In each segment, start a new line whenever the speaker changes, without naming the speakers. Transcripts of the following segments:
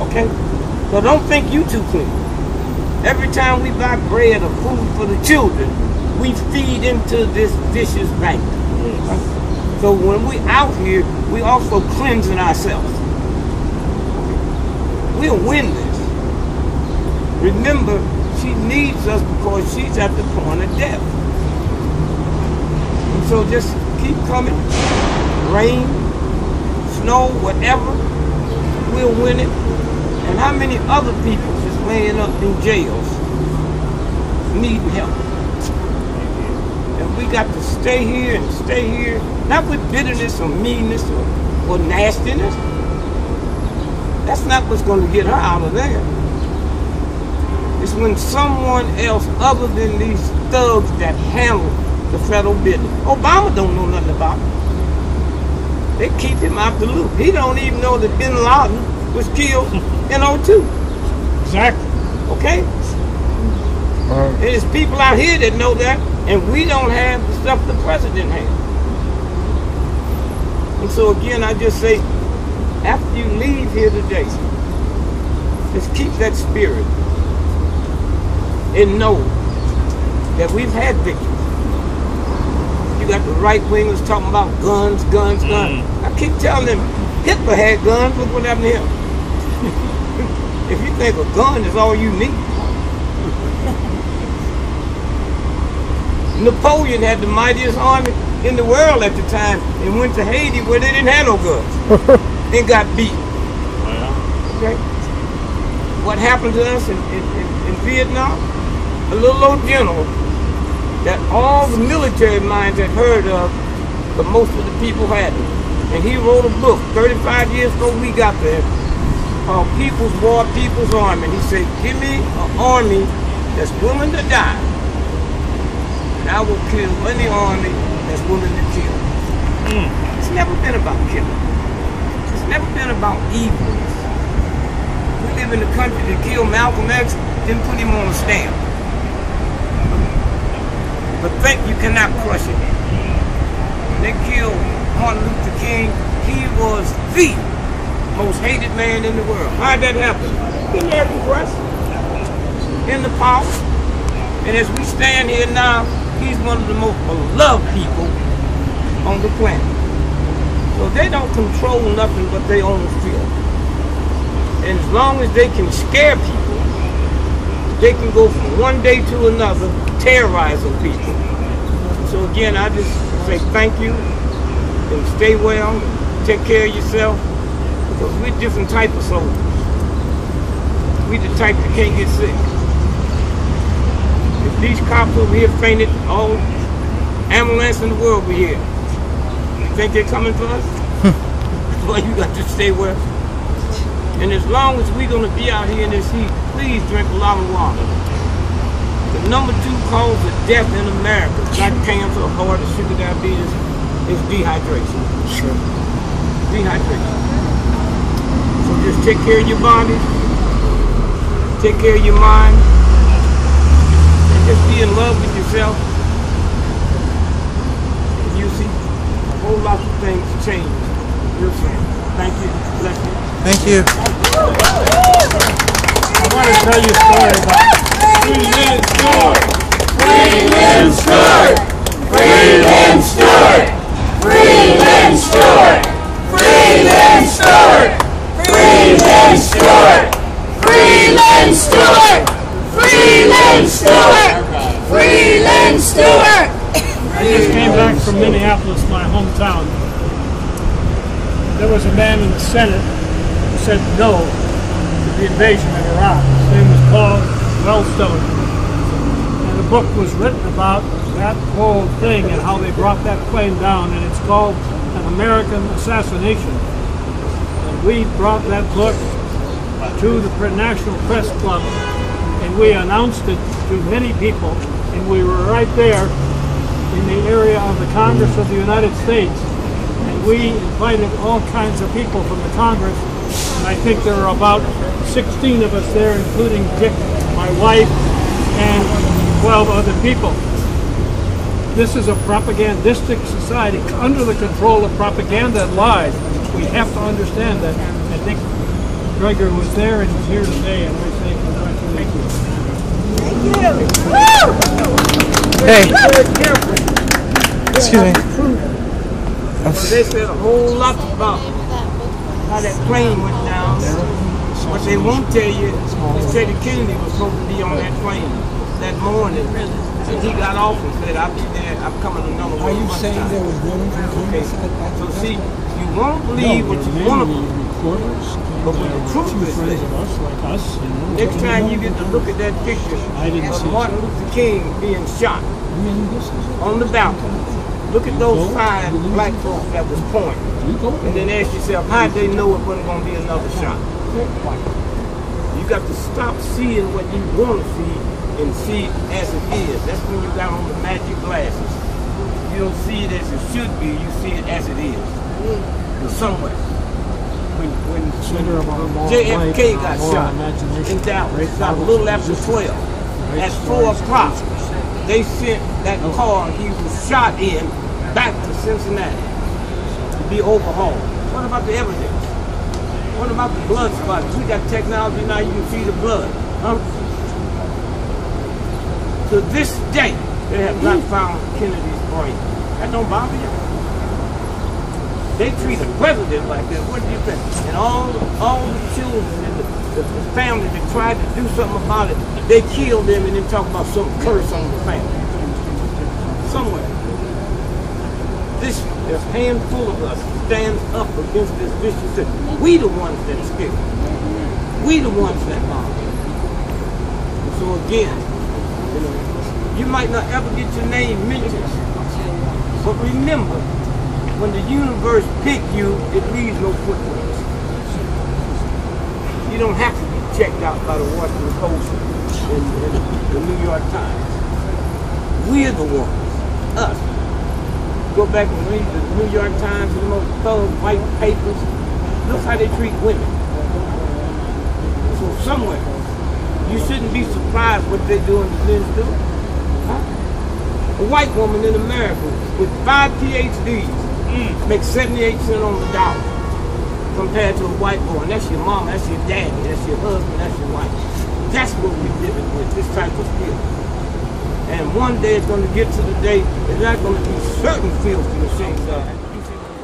Okay? So don't think you too clean. Every time we buy bread or food for the children, we feed into this vicious bank. So when we out here, we also cleansing ourselves. We'll win this. Remember, she needs us because she's at the point of death. And so just keep coming. Rain, snow, whatever, we'll win it. And how many other people is laying up in jails needing help? And we got to stay here and stay here, not with bitterness or meanness or nastiness. That's not what's going to get her out of there. It's when someone else other than these thugs that handle the federal business. Obama don't know nothing about it. They keep him out the loop. He don't even know that bin Laden was killed in 02.
Exactly.
Okay? There's people out here that know that, and we don't have the stuff the president has. And so again, I just say, after you leave here today, just keep that spirit and know that we've had victories. You got the right wingers talking about guns, guns, guns. I keep telling them, Hitler had guns, look what happened to him. If you think a gun is all you need. Napoleon had the mightiest army in the world at the time and went to Haiti where they didn't have no guns and got beat. Okay? What happened to us in Vietnam? A little old general that all the military minds had heard of, but most of the people hadn't. And he wrote a book 35 years ago we got there called People's War, People's Army. And he said, give me an army that's willing to die, and I will kill any army that's willing to kill. It's never been about killing. It's never been about evilness. We live in a country that killed Malcolm X, didn't put him on a stamp. But think you cannot crush it. When they killed Martin Luther King, he was the most hated man in the world. How did that happen? The American press, in the power. And as we stand here now, he's one of the most beloved people on the planet. So they don't control nothing but their own fear. And as long as they can scare people, they can go from one day to another terrorizing people. So again, I just say thank you and stay well, take care of yourself, because we're different type of soldiers. We the type that can't get sick. If these cops over here fainted, all ambulance in the world be here. You think they're coming for us? Well, you got to stay well. And as long as we're going to be out here in this heat, please drink a lot of water. The number 2 cause of death in America, not cancer, heart, or sugar diabetes, is dehydration.
Sure.
Dehydration. So just take care of your body, take care of your mind, and just be in love with yourself. And you see a whole lot of things change real soon. Thank you. Bless you.
Thank you.
I want to tell you a story about Free Lynne Stewart.
Free Lynne Stewart. Free Lynne Stewart. Free Lynne Stewart. Free Lynne Stewart. Free Lynne Stewart. Free Lynne Stewart. Free Lynne Stewart. Free Lynne Stewart.
I just came back from Minneapolis, my hometown. There was a man in the Senate who said no to the invasion of Iraq. His name was Paul Wellstone. And a book was written about that whole thing and how they brought that plane down, and it's called An American Assassination. And we brought that book to the National Press Club, and we announced it to many people, and we were right there in the area of the Congress of the United States. And we invited all kinds of people from the Congress, and I think there were about 16 of us there, including Dick, my wife, and 12 other people. This is a propagandistic society under the control of propaganda and lies. We have to understand that. I think Gregory was there and he's here today, and I say congratulations.
Hey. Excuse me.
They said a whole lot about how that plane went down. What they won't tell you is Teddy Kennedy was supposed to be on that plane that morning. And he got off and said, I'll be there, I'm coming another way.
Are you saying there was women from
okay. So see, you won't believe what you want to believe. But when the truth is there, next time you get to look at that picture of Martin Luther King being shot on the balcony, look at those 5 black folks that was pointing. And then ask yourself, how did they know it wasn't going to be another shot? You got to stop seeing what you want to see and see it as it is. That's when you got on the magic glasses. You don't see it as it should be, you see it as it is. And somewhere. When JFK got shot in Dallas, shot a little after 12, at 4 o'clock, they sent that car he was shot in back to Cincinnati to be overhauled. What about the evidence? What about the blood spots? We got technology now, you can see the blood. Huh? To this day, they have not found Kennedy's brain. That don't bother you? They treat a president like that. What do you think? And all the children and the family that tried to do something about it, they killed them and then talk about some curse on the family. Somewhere. This handful of us stands up against this vicious system. We the ones that scared. We the ones that bother. So again, you might not ever get your name mentioned, but remember, when the universe picks you, it leaves no footprints. You don't have to be checked out by the Washington Post and the New York Times. We're the ones, us. Go back and read the New York Times and the most thug white papers. Look how they treat women. So somewhere, you shouldn't be surprised what they're doing to Lynne Stewart. A white woman in America with 5 PhDs makes 78 cents on the dollar compared to a white boy. And that's your mama, that's your daddy, that's your husband, that's your wife. That's what we're living with, this type of skill. And one day it's going to get to the day it's not going to be certain filthy machines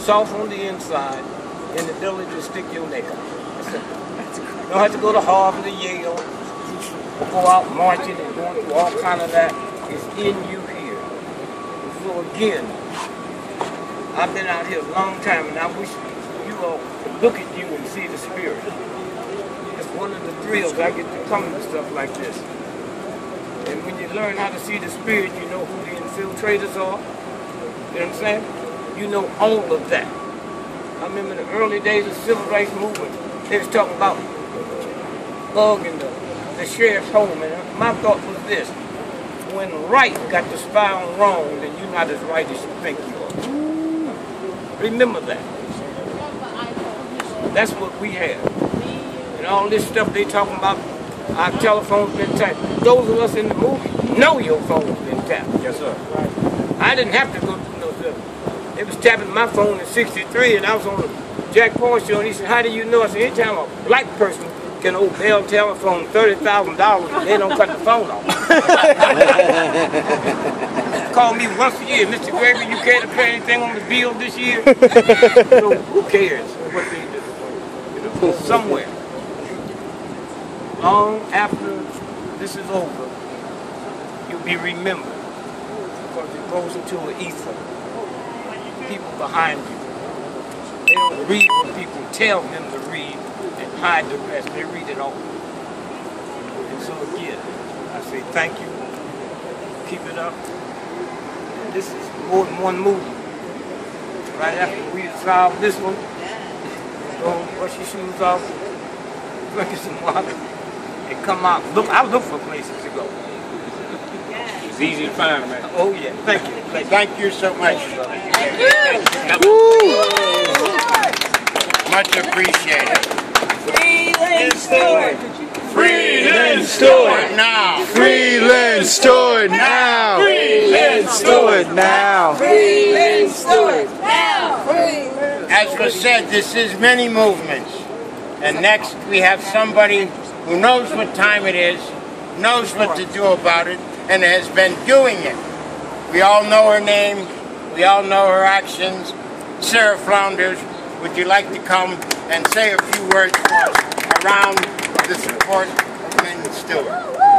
soft on the inside and the ability to stick your neck out. You don't have to go to Harvard or Yale, go out marching and going through all kind of that. It's in you here. So again, I've been out here a long time and I wish you all could look at you and see the spirit. It's one of the thrills I get to come to stuff like this. And when you learn how to see the spirit, you know who the infiltrators are. You know what I'm saying? You know all of that. I remember in the early days of the civil rights movement, they was talking about bugging the sheriff's home. And my thought was this: when right got to spy on wrong, then you're not as right as you think you are. Remember that. That's what we have. And all this stuff they talking about, our telephone's been tapped. Those of us in the movie know your phone's been tapped. Yes, sir. Right. I didn't have to go through no stuff. They was tapping my phone in '63, and I was on the Jack Paul show, and he said, "How do you know?" I said, "Anytime a black person can owe Bell Telephone $30,000 and they don't cut the phone off." Call me once a year, "Mr. Gregory, you care to pay anything on the bill this year?" So who cares what they do? You know, somewhere, long after this is over, you'll be remembered because it goes into an ether. People behind you, they don't read what people tell them to read and hide the rest. They read it all. And so again, I say thank you. Keep it up. And this is more than one movie. Right after we resolve this one, go brush your shoes off, drink some water, and come out. Look, I look for places to go. It's easy to find, man. Oh yeah, thank you.
Thank you so much.
Thank you.
Much appreciated.
Free Lynne Stewart!
Free Lynne Stewart now!
Free Lynne Stewart now!
Free Lynne Stewart
now!
Free Lynne Stewart now! Free Lynne Stewart!
As was said, this is many movements. And next we have somebody who knows what time it is, knows what to do about it, and has been doing it. We all know her name, we all know her actions. Sarah Flounders, would you like to come and say a few words for us around the support of Lynne Stewart?